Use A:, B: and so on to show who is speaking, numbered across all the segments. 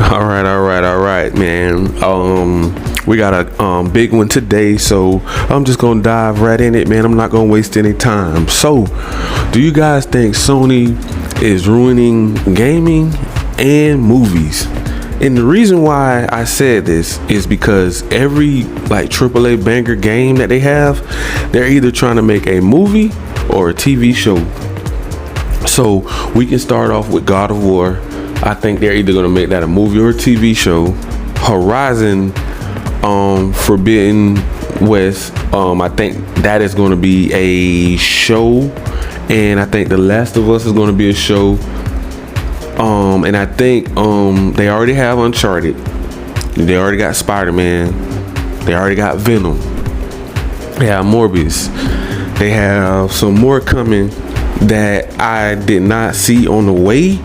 A: All right, man. We got a big one today, so I'm just gonna dive right in it, man. I'm not gonna waste any time. So, do you guys think Sony is ruining gaming and movies? And the reason why I said this is because every like AAA banger game that they have, they're either trying to make a movie or a TV show. So we can start off with God of War. I think they're either going to make that a movie or a TV show. Horizon, Forbidden West, I think that is going to be a show. And I think The Last of Us is going to be a show. And I think they already have Uncharted. They already got Spider-Man. They already got Venom. They have Morbius. They have some more coming that I did not see on the way.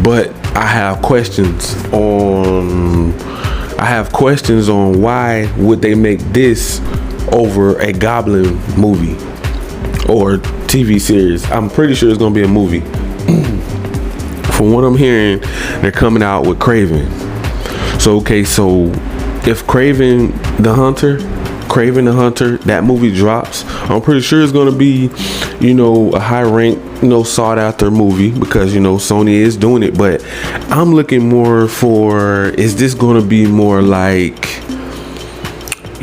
A: But I have questions on why would they make this over a Goblin movie or TV series. I'm pretty sure it's gonna be a movie. From what I'm hearing, they're coming out with Kraven. So if Kraven the Hunter, that movie drops, I'm pretty sure it's gonna be, a high rank, sought after movie because Sony is doing it. But I'm looking more for, is this gonna be more like,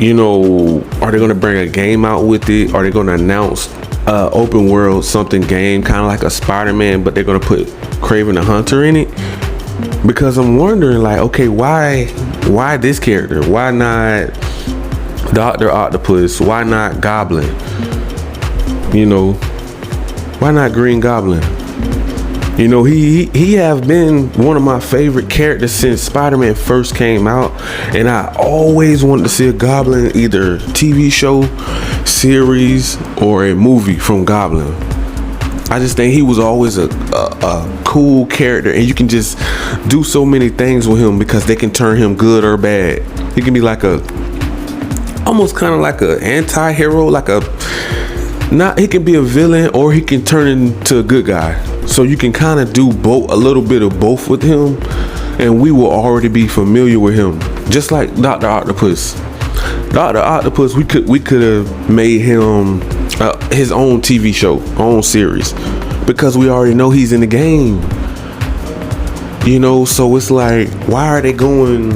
A: are they gonna bring a game out with it? Are they gonna announce open world something game, kind of like a Spider-Man, but they're gonna put Kraven the Hunter in it? Because I'm wondering, like, okay, why this character? Why not Dr. Octopus? Why not Goblin? Why not Green Goblin? He have been one of my favorite characters since Spider-Man first came out, and I always wanted to see a Goblin, either TV show, series, or a movie from Goblin. I just think he was always a cool character, and you can just do so many things with him because they can turn him good or bad. He can be like almost kind of like an anti-hero, he can be a villain or he can turn into a good guy. So you can kind of do both, a little bit of both with him, and we will already be familiar with him. Just like Dr. Octopus. Dr. Octopus, we could have made him his own TV show, own series, because we already know he's in the game. So it's like, why are they going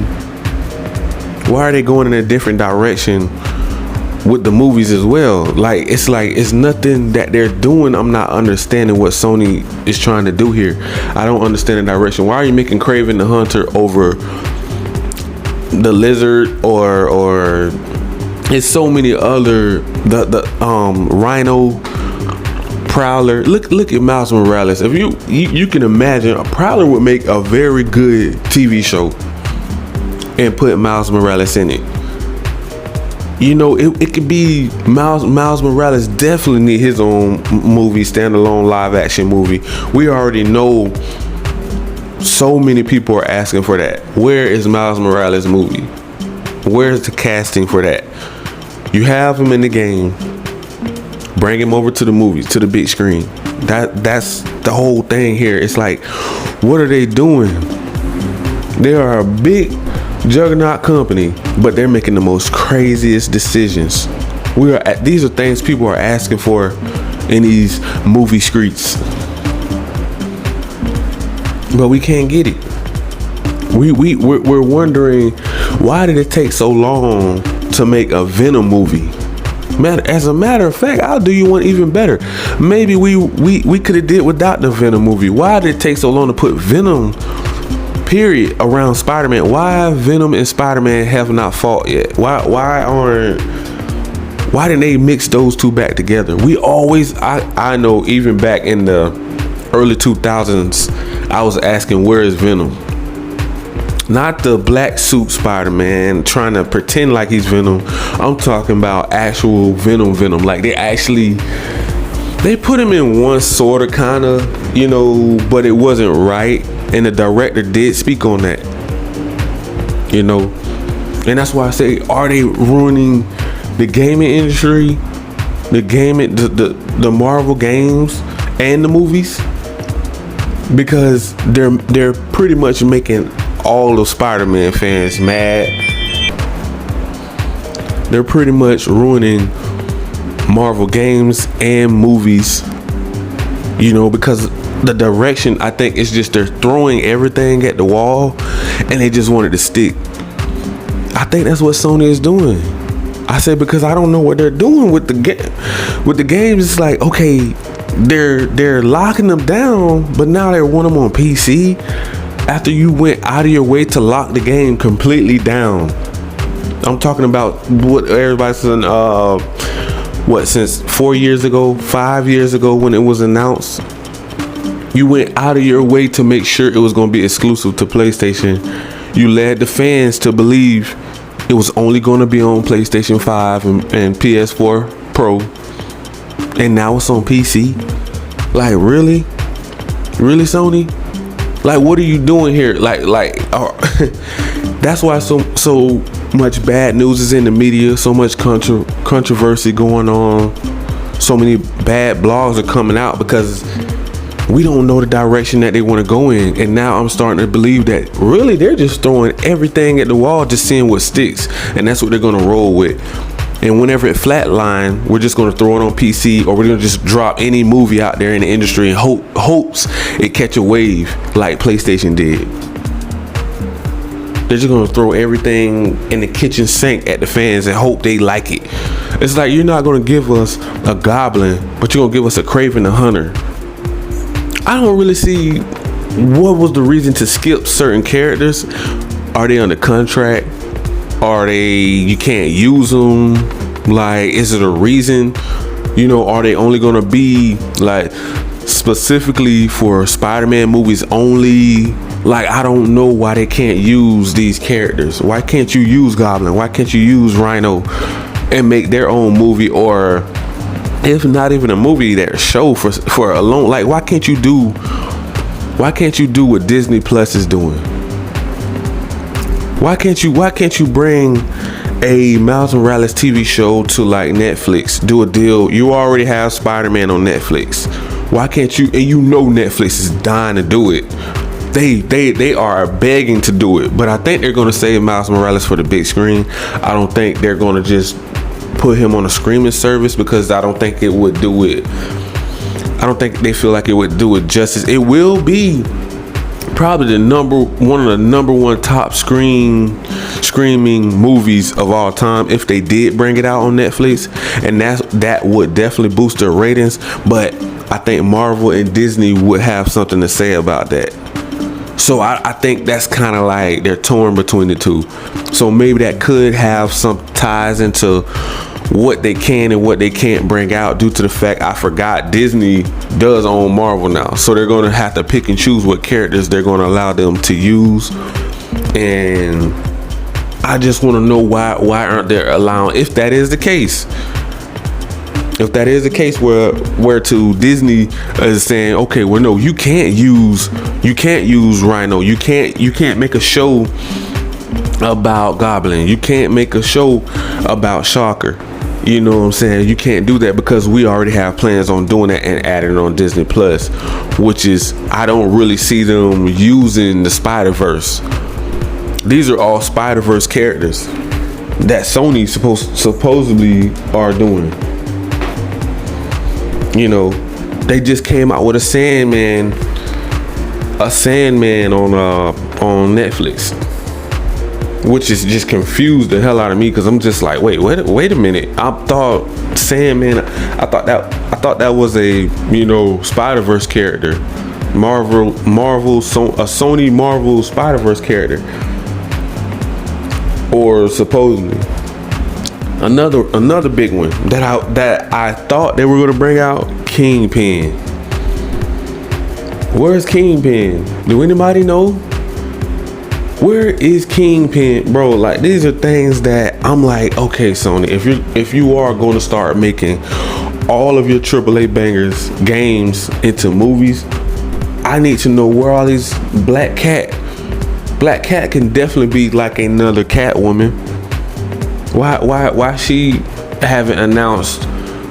A: in a different direction with the movies as well? It's nothing that they're doing. I'm not understanding what Sony is trying to do here. I don't understand the direction. Why are you making Kraven the Hunter over the Lizard or it's so many other the Rhino, Prowler? Look at Miles Morales. If you can imagine, a Prowler would make a very good TV show and put Miles Morales in it. It could be Miles Morales definitely need his own movie, standalone live action movie. We already know so many people are asking for that. Where is Miles Morales movie? Where's the casting for that? You have him in the game, bring him over to the movies, to the big screen. That's the whole thing here. It's like, what are they doing? They are a big juggernaut company, but they're making the most craziest decisions. These are things people are asking for in these movie streets, but we can't get it. We're wondering, why did it take so long to make a Venom movie? Man, as a matter of fact, I'll do you one even better. Maybe we could have did without the Venom movie. Why did it take so long to put Venom period around Spider-Man? Why Venom and Spider-Man have not fought yet? Why didn't they mix those two back together? I know even back in the early 2000s, I was asking, where is Venom? Not the black suit Spider-Man trying to pretend like he's Venom. I'm talking about actual Venom. Like they put him in one sort of kind of, but it wasn't right. And the director did speak on that, and that's why I say, are they ruining the gaming industry, the Marvel games and the movies? because they're pretty much making all of Spider-Man fans mad. They're pretty much ruining Marvel games and movies, because the direction, I think, is just they're throwing everything at the wall and they just want it to stick. I think that's what Sony is doing. I said, because I don't know what they're doing with the games. It's like, okay, they're locking them down, but now they want them on PC after you went out of your way to lock the game completely down. I'm talking about what everybody's saying, since 4 years ago, 5 years ago when it was announced, you went out of your way to make sure it was going to be exclusive to PlayStation. You led the fans to believe it was only going to be on PlayStation 5 and PS4 Pro, and now it's on PC. Like, really, Sony? Like, what are you doing here? That's why so much bad news is in the media, so much controversy going on, so many bad blogs are coming out, because we don't know the direction that they want to go in. And now I'm starting to believe that really they're just throwing everything at the wall, just seeing what sticks, and that's what they're going to roll with. And whenever it flatline, we're just going to throw it on PC, or we're going to just drop any movie out there in the industry and hopes it catch a wave like PlayStation did. They're just going to throw everything in the kitchen sink at the fans and hope they like it. It's like, you're not going to give us a Goblin, but you're going to give us a Kraven the Hunter. I don't really see what was the reason to skip certain characters. Are they under contract? Are you can't use them? Like, is it a reason? Are they only going to be like specifically for Spider-Man movies only? Like, I don't know why they can't use these characters. Why can't you use Goblin? Why can't you use Rhino and make their own movie, or if not even a movie, their show for alone? Like, why can't you do what Disney Plus is doing? Why can't you bring a Miles Morales TV show to like Netflix? Do a deal. You already have Spider-Man on Netflix. Why can't you? And Netflix is dying to do it. They are begging to do it, but I think they're going to save Miles Morales for the big screen. I don't think they're going to just put him on a streaming service, because I don't think it would do it. I don't think they feel like it would do it justice. It will be probably one of the number one top screaming movies of all time if they did bring it out on Netflix, and that would definitely boost their ratings. But I think Marvel and Disney would have something to say about that. So I think that's kind of like they're torn between the two. So maybe that could have some ties into what they can and what they can't bring out, due to the fact, I forgot, Disney does own Marvel now. So they're going to have to pick and choose what characters they're going to allow them to use. And I just want to know why aren't they allowing, if that is the case, where to Disney is saying, okay, well, no, you can't use Rhino, you can't make a show about Goblin, you can't make a show about Shocker. You know what I'm saying? You can't do that, because we already have plans on doing that and adding it on Disney Plus, which is, I don't really see them using the Spider-Verse. These are all Spider-Verse characters that Sony supposedly are doing. They just came out with a Sandman on Netflix, which is just confused the hell out of me, because I'm just like, wait a minute. I thought Sandman, I thought that was a Spider-Verse character, a Sony Marvel Spider-Verse character, or supposedly. Another big one that I thought they were going to bring out, Kingpin. Where's Kingpin? Do anybody know? Where is Kingpin, bro? Like, these are things that I'm like, okay, Sony, if you are going to start making all of your AAA bangers games into movies, I need to know where all these Black Cat can definitely be like another Catwoman. Why she haven't announced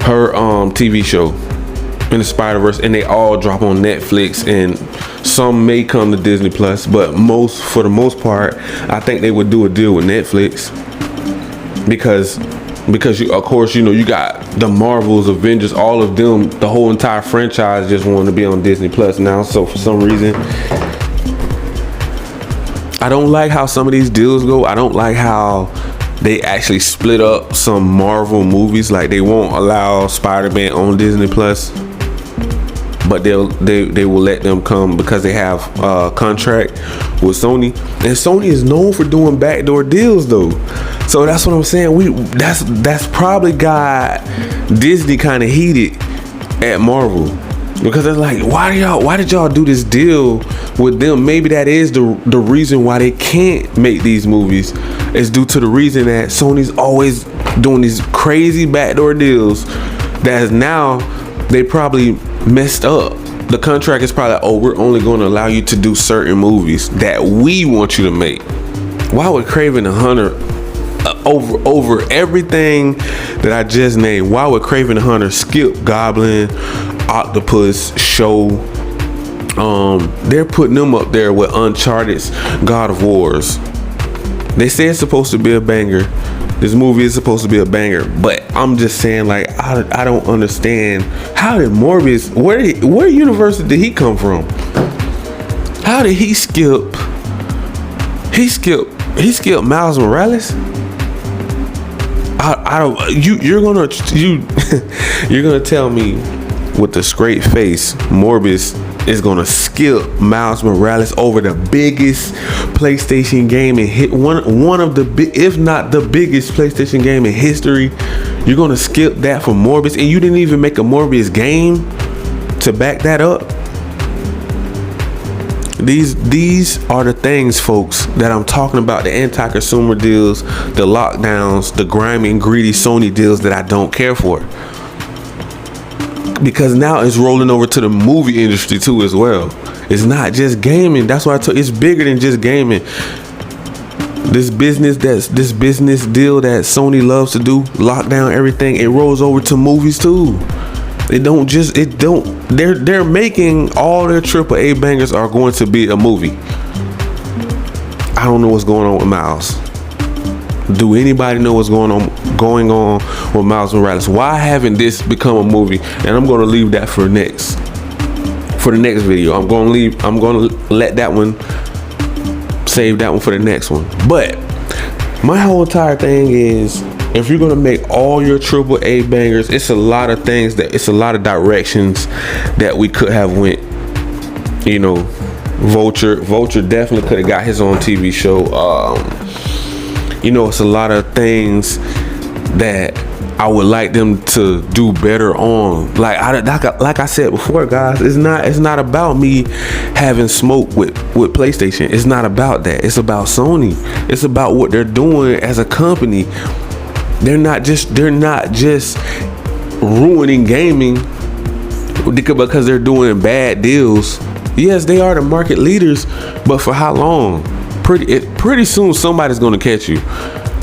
A: her TV show? in the Spider-Verse, and they all drop on Netflix, and some may come to Disney Plus, but for the most part, I think they would do a deal with Netflix because you, of course, you got the Marvels, Avengers, all of them, the whole entire franchise just wanted to be on Disney Plus now. So for some reason, I don't like how some of these deals go. I don't like how they actually split up some Marvel movies. Like, they won't allow Spider-Man on Disney Plus, but they will let them come because they have a contract with Sony, and Sony is known for doing backdoor deals though. So that's what I'm saying. That's probably got Disney kind of heated at Marvel, because it's like, why did y'all do this deal with them? Maybe that is the reason why they can't make these movies. It's due to the reason that Sony's always doing these crazy backdoor deals that now they probably messed up. The contract is probably, oh, we're only going to allow you to do certain movies that we want you to make. Why would Kraven the Hunter, over everything that I just named, why would Kraven the Hunter skip Goblin, Octopus, Show? They're putting them up there with Uncharted's God of Wars. They say it's supposed to be a banger. This movie is supposed to be a banger, but I'm just saying, like, I don't understand. How did Morbius, where universe did he come from? How did he skip Miles Morales? You're gonna tell me with a straight face Morbius is gonna skip Miles Morales over the biggest PlayStation game in one of the if not the biggest PlayStation game in history? You're gonna skip that for Morbius, and you didn't even make a Morbius game to back that up? These are the things, folks, that I'm talking about. The anti-consumer deals, the lockdowns, the grimy and greedy Sony deals that I don't care for. Because now it's rolling over to the movie industry too as well. It's not just gaming. That's why it's bigger than just gaming. This business deal that Sony loves to do, lock down everything, it rolls over to movies too. They're making all their AAA bangers are going to be a movie. I don't know what's going on with Miles. Do anybody know what's going on with Miles Morales? Why haven't this become a movie? And I'm going to leave that for the next video. I'm going to let that one, save that one for the next one. But my whole entire thing is, if you're going to make all your AAA bangers, it's a lot of things it's a lot of directions that we could have went. Vulture definitely could have got his own TV show. It's a lot of things that I would like them to do better on. Like I said before, guys, it's not about me having smoke with PlayStation. It's not about that. It's about Sony. It's about what they're doing as a company. They're not just ruining gaming because they're doing bad deals. Yes, they are the market leaders, but for how long? Pretty soon somebody's going to catch you.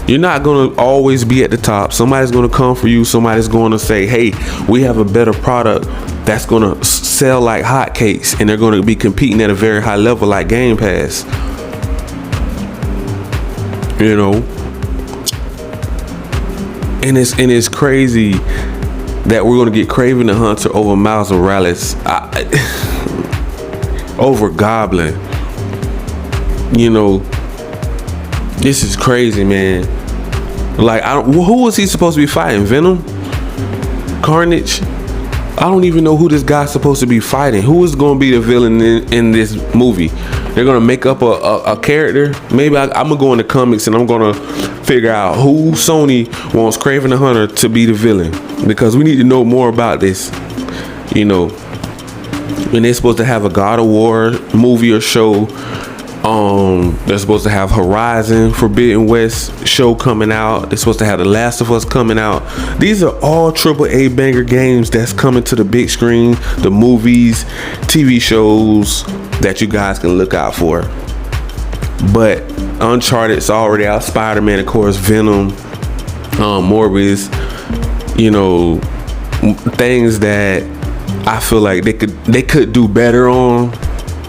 A: You're not going to always be at the top. Somebody's going to come for you. Somebody's going to say, hey, we have a better product that's going to sell like hotcakes, and they're going to be competing at a very high level like Game Pass. And it's crazy that we're going to get Kraven the Hunter over Miles Morales, over Goblin. This is crazy, man. Like, who was he supposed to be fighting? Venom? Carnage? I don't even know who this guy's supposed to be fighting. Who is going to be the villain in this movie? They're going to make up a character. Maybe I'm going to go in the comics and I'm going to figure out who Sony wants Kraven the Hunter to be the villain, because we need to know more about this. And they're supposed to have a God of War movie or show. They're supposed to have Horizon Forbidden West show coming out. They're supposed to have The Last of Us coming out. These are all AAA banger games that's coming to the big screen, the movies, TV shows that you guys can look out for. But Uncharted's already out. Spider-Man, of course, Venom, Morbius, things that I feel like they could do better on.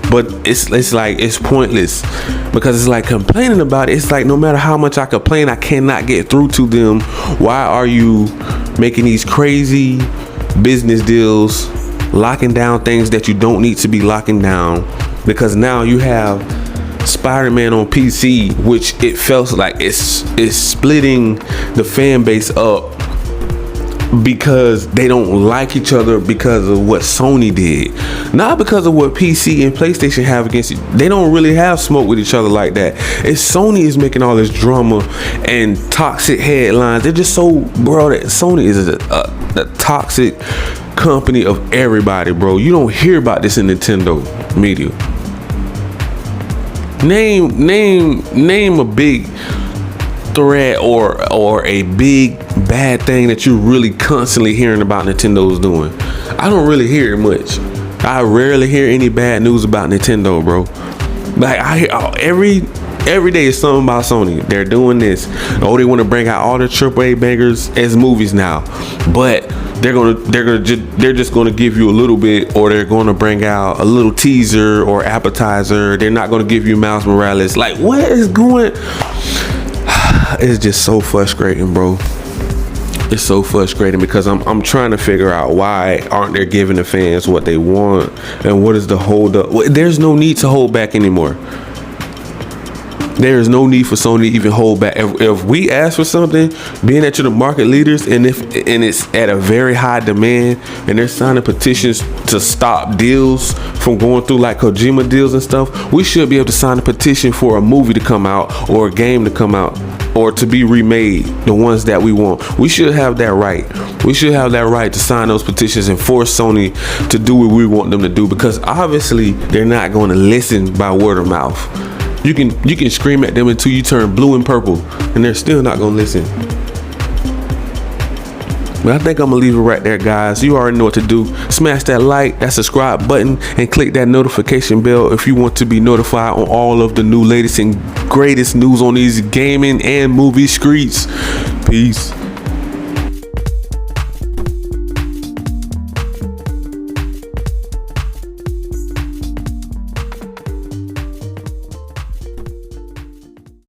A: But it's like it's pointless, because it's like complaining about it. It's like no matter how much I complain, I cannot get through to them. Why are you making these crazy business deals, locking down things that you don't need to be locking down? Because now you have Spider-Man on PC, which it feels like it's splitting the fan base up, because they don't like each other because of what Sony did, not because of what PC and PlayStation have against it. They don't really have smoke with each other like that. It's Sony is making all this drama and toxic headlines. They're just so, bro, that Sony is a toxic company of everybody, bro. You don't hear about this in Nintendo media. Name a big threat or a big bad thing that you're really constantly hearing about Nintendo's doing. I don't really hear it much. I rarely hear any bad news about Nintendo, bro. Like I hear every day is something about Sony. They're doing this. Oh, they want to bring out all the AAA bangers as movies now, but they're just gonna give you a little bit, or they're gonna bring out a little teaser or appetizer. They're not gonna give you Miles Morales. Like, what is going? It's just so frustrating, bro. It's so frustrating, because I'm trying to figure out why aren't they giving the fans what they want, and what is the hold up. There's no need to hold back anymore. There is no need for Sony to even hold back. If we ask for something, being that you're the market leaders, and it's at a very high demand, and they're signing petitions to stop deals from going through, like Kojima deals and stuff, we should be able to sign a petition for a movie to come out, or a game to come out, or to be remade, the ones that we want. We should have that right. We should have that right to sign those petitions and force Sony to do what we want them to do, because obviously they're not going to listen by word of mouth. You can scream at them until you turn blue and purple, and they're still not gonna listen. But I think I'm gonna leave it right there, guys. You already know what to do. Smash that like, that subscribe button, and click that notification bell if you want to be notified on all of the new latest and greatest news on these gaming and movie streets. Peace.